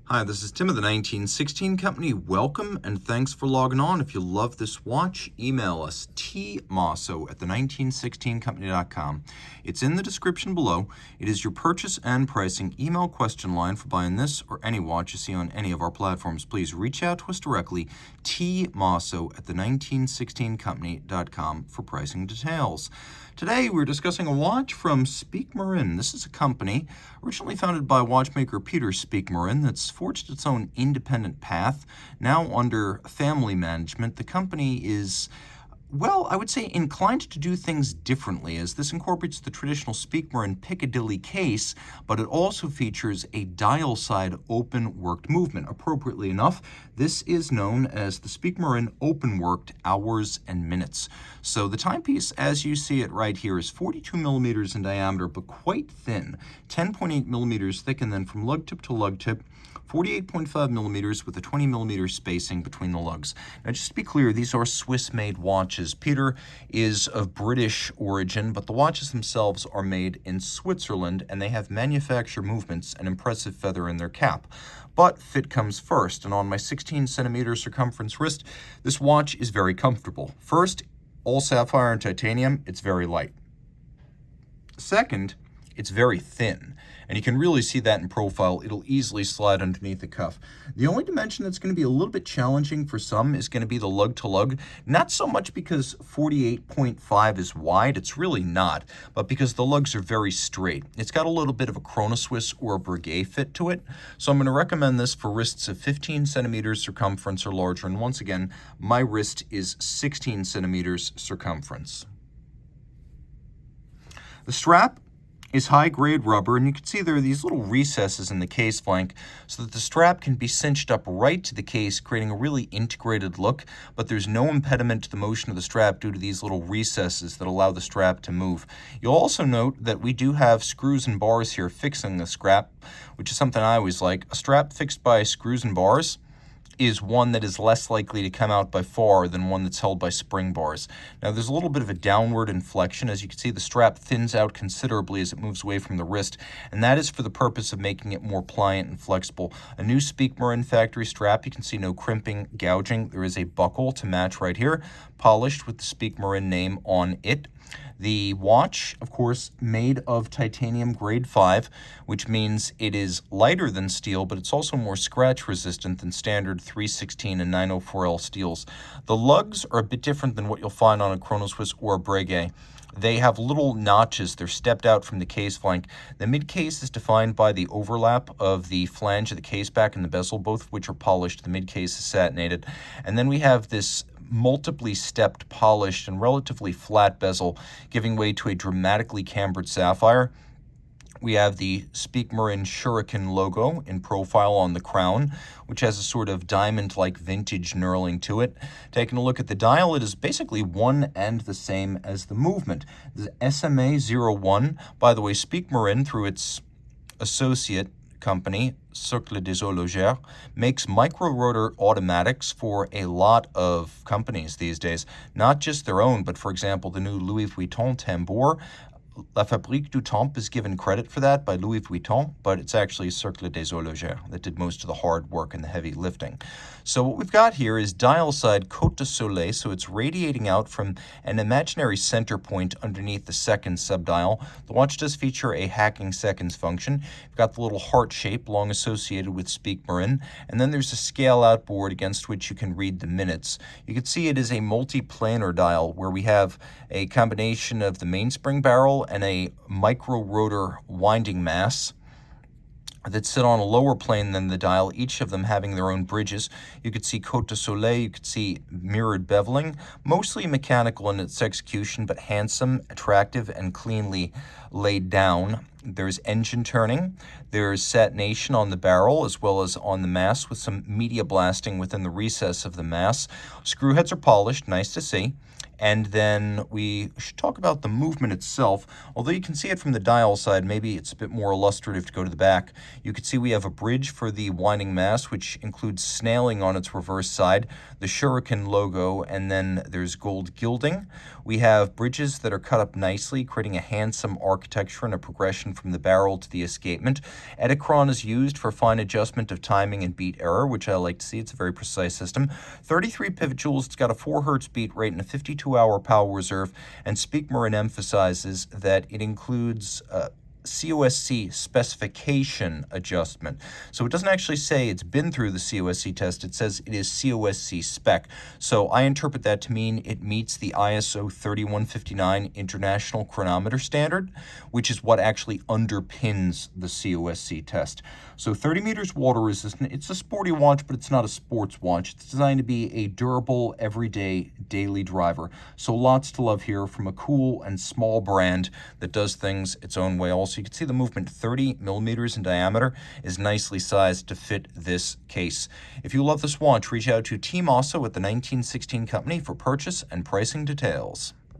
Hi, this is Tim of the 1916 Company. Welcome and thanks for logging on. If you love this watch, email us tmosso@the1916company.com. It's in the description below. It is your purchase and pricing email question line for buying this or any watch you see on any of our platforms. Please reach out to us directly, tmosso@the1916company.com for pricing details. Today we're discussing a watch from Speake-Marin. This is a company originally founded by watchmaker Peter Speake-Marin that's forged its own independent path. Now under family management, the company is, well, I would say inclined to do things differently, as this incorporates the traditional Speake-Marin Piccadilly case, but it also features a dial-side open-worked movement. Appropriately enough, this is known as the Speake-Marin Openworked Hours and Minutes. So the timepiece, as you see it right here, is 42 millimeters in diameter, but quite thin, 10.8 millimeters thick, and then from lug tip to lug tip, 48.5 millimeters with a 20 millimeter spacing between the lugs. Now, just to be clear, these are Swiss-made watches. Peter is of British origin, but the watches themselves are made in Switzerland, and they have manufacturer movements and impressive feather in their cap. But fit comes first, and on my 16 centimeter circumference wrist, this watch is very comfortable. First, all sapphire and titanium, it's very light. Second, it's very thin, and you can really see that in profile. It'll easily slide underneath the cuff. The only dimension that's going to be a little bit challenging for some is going to be the lug-to-lug. Not so much because 48.5 is wide, it's really not, but because the lugs are very straight. It's got a little bit of a Chrono-Swiss or a Breguet fit to it, so I'm going to recommend this for wrists of 15 centimeters circumference or larger, and once again, my wrist is 16 centimeters circumference. The strap is high-grade rubber, and you can see there are these little recesses in the case flank so that the strap can be cinched up right to the case, creating a really integrated look, but there's no impediment to the motion of the strap due to these little recesses that allow the strap to move. You'll also note that we do have screws and bars here fixing the strap, which is something I always like. A strap fixed by screws and bars is one that is less likely to come out by far than one that's held by spring bars. Now, there's a little bit of a downward inflection. As you can see, the strap thins out considerably as it moves away from the wrist, and that is for the purpose of making it more pliant and flexible. A new Speake-Marin factory strap, you can see no crimping, gouging. There is a buckle to match right here, polished with the Speake-Marin name on it. The watch, of course, made of titanium grade 5, which means it is lighter than steel, but it's also more scratch resistant than standard 316 and 904L steels. The lugs are a bit different than what you'll find on a Chrono-Swiss or a Breguet. They have little notches. They're stepped out from the case flank. The mid-case is defined by the overlap of the flange of the case back and the bezel, both of which are polished. The mid-case is satinated. And then we have this multiply stepped, polished, and relatively flat bezel, giving way to a dramatically cambered sapphire. We have the Speake-Marin Shuriken logo in profile on the crown, which has a sort of diamond-like vintage knurling to it. Taking a look at the dial, it is basically one and the same as the movement. The SMA01, by the way, Speake-Marin, through its associate company, Cercle des Horlogers, makes micro-rotor automatics for a lot of companies these days. Not just their own, but for example, the new Louis Vuitton tambour. La Fabrique du Temps is given credit for that by Louis Vuitton, but it's actually Cercle des Horlogers that did most of the hard work and the heavy lifting. So what we've got here is dial-side Côte de Soleil, so it's radiating out from an imaginary center point underneath the second subdial. The watch does feature a hacking seconds function. You've got the little heart shape long associated with Speake-Marin, and then there's a scale-out board against which you can read the minutes. You can see it is a multi-planar dial where we have a combination of the mainspring barrel and a micro-rotor winding mass that sit on a lower plane than the dial, each of them having their own bridges. You could see Côte de Soleil, you could see mirrored beveling, mostly mechanical in its execution, but handsome, attractive, and cleanly laid down. There's engine turning, there's satination on the barrel as well as on the mass with some media blasting within the recess of the mass. Screw heads are polished, nice to see. And then we should talk about the movement itself. Although you can see it from the dial side, maybe it's a bit more illustrative to go to the back. You can see we have a bridge for the winding mass, which includes snailing on its reverse side, the Shuriken logo, and then there's gold gilding. We have bridges that are cut up nicely, creating a handsome arc architecture and a progression from the barrel to the escapement. Edicron is used for fine adjustment of timing and beat error, which I like to see. It's a very precise system. 33 pivot joules. It's got a 4 hertz beat rate and a 52-hour power reserve. And Speake-Marin emphasizes that it includes COSC specification adjustment. So it doesn't actually say it's been through the COSC test. It says it is COSC spec. So I interpret that to mean it meets the ISO 3159 International Chronometer Standard, which is what actually underpins the COSC test. So 30 meters water resistant. It's a sporty watch, but it's not a sports watch. It's designed to be a durable, everyday, daily driver. So lots to love here from a cool and small brand that does things its own way. Also, you can see the movement, 30 millimeters in diameter, is nicely sized to fit this case. If you love this watch, reach out to Team Mosso at the 1916 Company for purchase and pricing details.